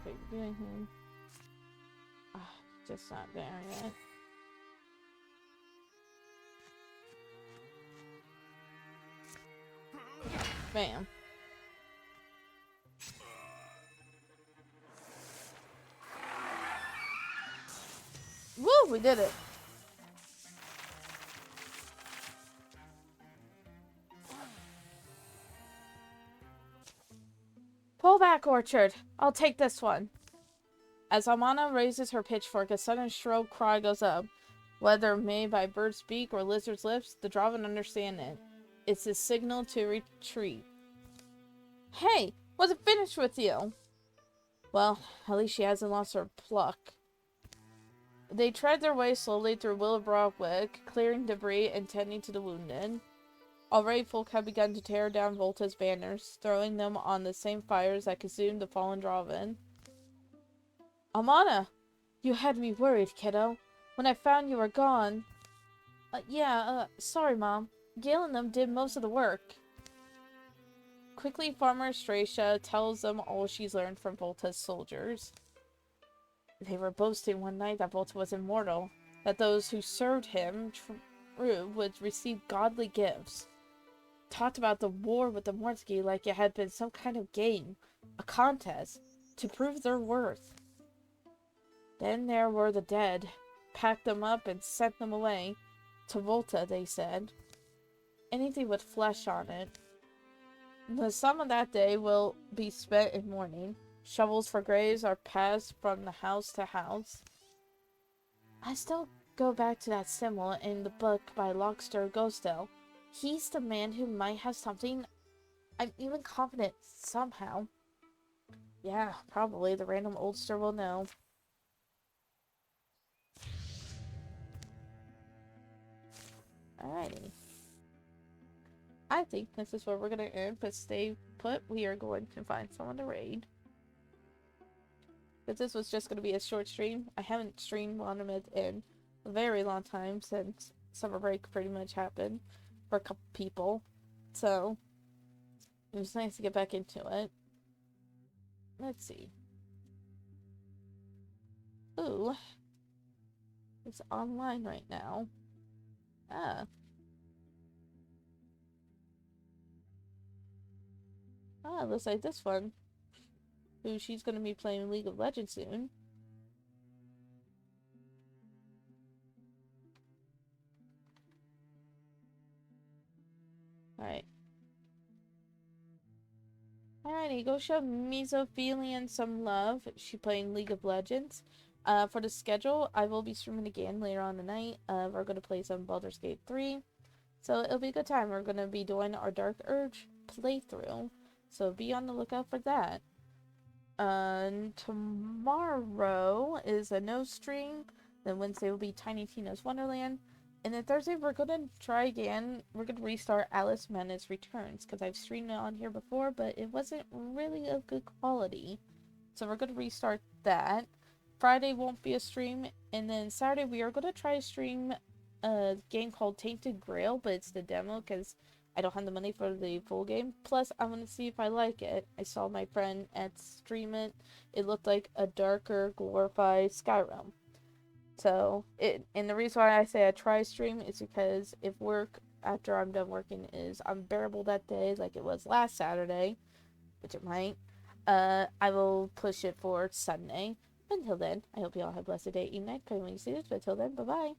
What are you doing here? Ah, just not there yet. Bam. Woo! We did it. Pull back, Orchard. I'll take this one. As Amana raises her pitchfork, a sudden shrill cry goes up. Whether made by bird's beak or lizard's lips, the Draven understand it. It's a signal to retreat. Hey! Was it finished with you? Well, at least she hasn't lost her pluck. They tread their way slowly through Wildermyth, clearing debris and tending to the wounded. Already folk have begun to tear down Volta's banners, throwing them on the same fires that consumed the fallen Draven. Amana! You had me worried, kiddo. When I found you were gone... sorry, Mom. Gale and them did most of the work. Quickly, Farmer Stracia tells them all she's learned from Volta's soldiers. They were boasting one night that Volta was immortal, that those who served him would receive godly gifts. Talked about the war with the Mortsky like it had been some kind of game, a contest, to prove their worth. Then there were the dead, packed them up and sent them away. To Volta, they said. Anything with flesh on it. The sum of that day will be spent in mourning. Shovels for graves are passed from the house to house. I still go back to that symbol in the book by Lockster Ghostel. He's the man who might have something. I'm even confident somehow. Yeah, probably. The random oldster will know. Alrighty. I think this is where we're going to end, but stay put. We are going to find someone to raid. But this was just going to be a short stream. I haven't streamed Wildermyth in a very long time since summer break pretty much happened for a couple people. So, it was nice to get back into it. Let's see. Ooh. It's online right now. Looks like this one. Ooh, she's gonna be playing League of Legends soon. Alright. Alrighty, go show Mesophelian some love. She's playing League of Legends. For the schedule, I will be streaming again later on tonight. We're gonna play some Baldur's Gate 3. So it'll be a good time. We're going to be doing our Dark Urge playthrough. So be on the lookout for that. Tomorrow is a no stream. Then Wednesday will be Tiny Tina's Wonderland. And then Thursday we're going to try again. We're going to restart Alice Madness Returns. Because I've streamed it on here before, but it wasn't really of good quality. So we're going to restart that. Friday won't be a stream. And then Saturday we are going to try to stream a game called Tainted Grail. But it's the demo because I don't have the money for the full game. Plus, I want to see if I like it. I saw my friend at stream it. It looked like a darker, glorified Skyrim. So, and the reason why I say I try stream is because if work, after I'm done working, is unbearable that day, like it was last Saturday, which it might, I will push it for Sunday. Until then, I hope you all have a blessed day, evening, night, depending when you see this, but until then, bye-bye.